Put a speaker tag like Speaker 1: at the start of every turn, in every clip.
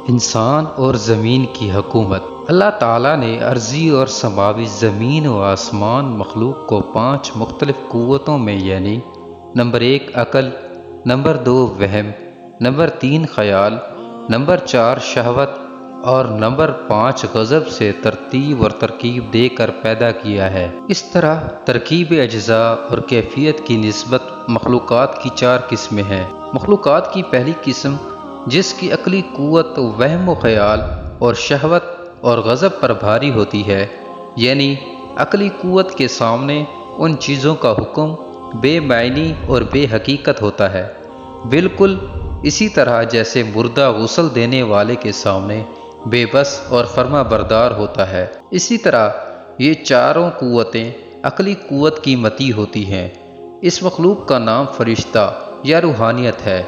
Speaker 1: انسان اور زمین کی حکومت۔ اللہ تعالیٰ نے ارضی اور سماوی زمین و آسمان مخلوق کو 5 مختلف قوتوں میں یعنی نمبر 1 عقل، نمبر 2 وہم، نمبر 3 خیال، نمبر 4 شہوت اور نمبر 5 غضب سے ترتیب اور ترکیب دے کر پیدا کیا ہے۔ اس طرح ترکیب اجزاء اور کیفیت کی نسبت مخلوقات کی 4 قسمیں ہیں۔ مخلوقات کی پہلی قسم جس کی عقلی قوت وہم و خیال اور شہوت اور غضب پر بھاری ہوتی ہے، یعنی عقلی قوت کے سامنے ان چیزوں کا حکم بے معنی اور بے حقیقت ہوتا ہے، بالکل اسی طرح جیسے مردہ غسل دینے والے کے سامنے بے بس اور فرما بردار ہوتا ہے۔ اسی طرح یہ چاروں قوتیں عقلی قوت کی متی ہوتی ہیں۔ اس مخلوق کا نام فرشتہ یا روحانیت ہے۔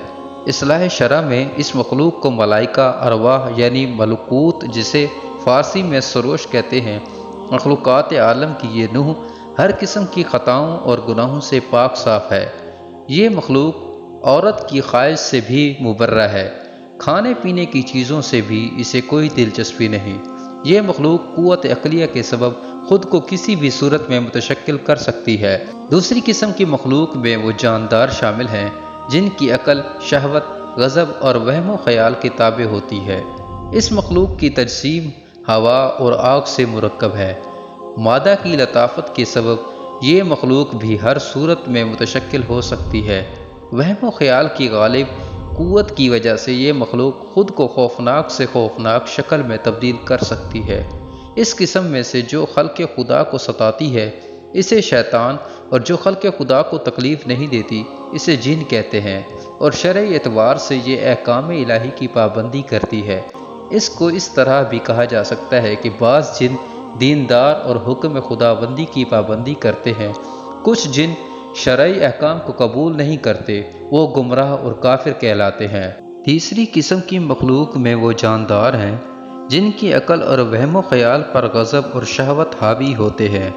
Speaker 1: اصلاح شرع میں اس مخلوق کو ملائکہ، ارواح یعنی ملکوت جسے فارسی میں سروش کہتے ہیں، مخلوقات عالم کی یہ نوع ہر قسم کی خطاؤں اور گناہوں سے پاک صاف ہے۔ یہ مخلوق عورت کی خواہش سے بھی مبرہ ہے، کھانے پینے کی چیزوں سے بھی اسے کوئی دلچسپی نہیں۔ یہ مخلوق قوت عقلیہ کے سبب خود کو کسی بھی صورت میں متشکل کر سکتی ہے۔ دوسری قسم کی مخلوق میں وہ جاندار شامل ہیں جن کی عقل، شہوت، غضب اور وہم و خیال کی تابع ہوتی ہے۔ اس مخلوق کی تجسیم ہوا اور آگ سے مرکب ہے۔ مادہ کی لطافت کے سبب یہ مخلوق بھی ہر صورت میں متشکل ہو سکتی ہے۔ وہم و خیال کی غالب قوت کی وجہ سے یہ مخلوق خود کو خوفناک سے خوفناک شکل میں تبدیل کر سکتی ہے۔ اس قسم میں سے جو خلق خدا کو ستاتی ہے اسے شیطان، اور جو خلق خدا کو تکلیف نہیں دیتی اسے جن کہتے ہیں، اور شرعی اعتبار سے یہ احکام الہی کی پابندی کرتی ہے۔ اس کو اس طرح بھی کہا جا سکتا ہے کہ بعض جن دیندار اور حکم خداوندی کی پابندی کرتے ہیں، کچھ جن شرعی احکام کو قبول نہیں کرتے، وہ گمراہ اور کافر کہلاتے ہیں۔ تیسری قسم کی مخلوق میں وہ جاندار ہیں جن کی عقل اور وہم و خیال پر غضب اور شہوت حاوی ہوتے ہیں۔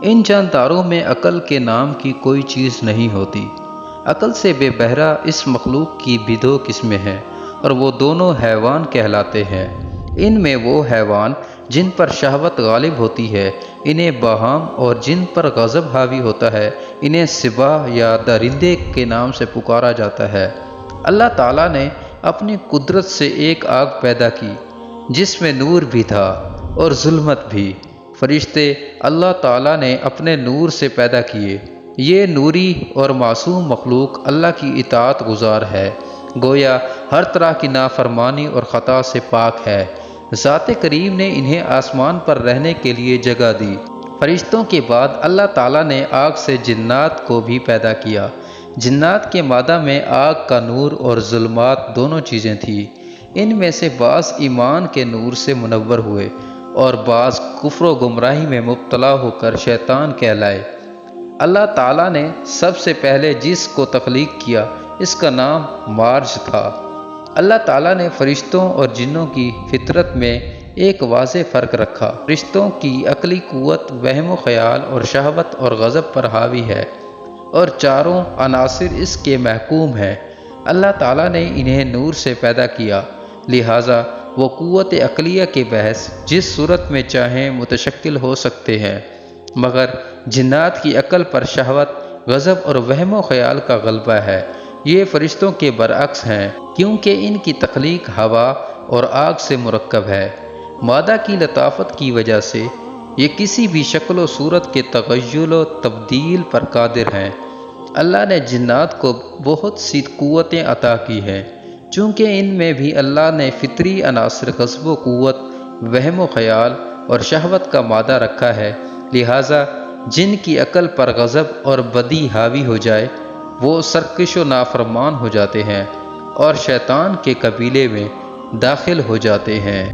Speaker 1: ان جانداروں میں عقل کے نام کی کوئی چیز نہیں ہوتی۔ عقل سے بے بہرہ اس مخلوق کی بھی 2 قسمیں ہیں، اور وہ دونوں حیوان کہلاتے ہیں۔ ان میں وہ حیوان جن پر شہوت غالب ہوتی ہے انہیں باہم، اور جن پر غضب حاوی ہوتا ہے انہیں سبا یا درندے کے نام سے پکارا جاتا ہے۔ اللہ تعالیٰ نے اپنی قدرت سے ایک آگ پیدا کی جس میں نور بھی تھا اور ظلمت بھی۔ فرشتے اللہ تعالیٰ نے اپنے نور سے پیدا کیے۔ یہ نوری اور معصوم مخلوق اللہ کی اطاعت گزار ہے، گویا ہر طرح کی نافرمانی اور خطا سے پاک ہے۔ ذات کریم نے انہیں آسمان پر رہنے کے لیے جگہ دی۔ فرشتوں کے بعد اللہ تعالیٰ نے آگ سے جنات کو بھی پیدا کیا۔ جنات کے مادہ میں آگ کا نور اور ظلمات دونوں چیزیں تھیں۔ ان میں سے بعض ایمان کے نور سے منور ہوئے اور بعض کفر و گمراہی میں مبتلا ہو کر شیطان کہلائے۔ اللہ تعالیٰ نے سب سے پہلے جس کو تخلیق کیا اس کا نام مارج تھا۔ اللہ تعالیٰ نے فرشتوں اور جنوں کی فطرت میں ایک واضح فرق رکھا۔ فرشتوں کی عقلی قوت وہم و خیال اور شہوت اور غضب پر حاوی ہے، اور چاروں عناصر اس کے محکوم ہیں۔ اللہ تعالیٰ نے انہیں نور سے پیدا کیا، لہٰذا وہ قوت عقلیہ کے بحث جس صورت میں چاہیں متشکل ہو سکتے ہیں، مگر جنات کی عقل پر شہوت، غضب اور وہم و خیال کا غلبہ ہے۔ یہ فرشتوں کے برعکس ہیں، کیونکہ ان کی تخلیق ہوا اور آگ سے مرکب ہے۔ مادہ کی لطافت کی وجہ سے یہ کسی بھی شکل و صورت کے تغیر و تبدیل پر قادر ہیں۔ اللہ نے جنات کو بہت سی قوتیں عطا کی ہیں، چونکہ ان میں بھی اللہ نے فطری عناصر غضب و قوت، وہم و خیال اور شہوت کا مادہ رکھا ہے، لہٰذا جن کی عقل پر غضب اور بدی حاوی ہو جائے وہ سرکش و نافرمان ہو جاتے ہیں اور شیطان کے قبیلے میں داخل ہو جاتے ہیں۔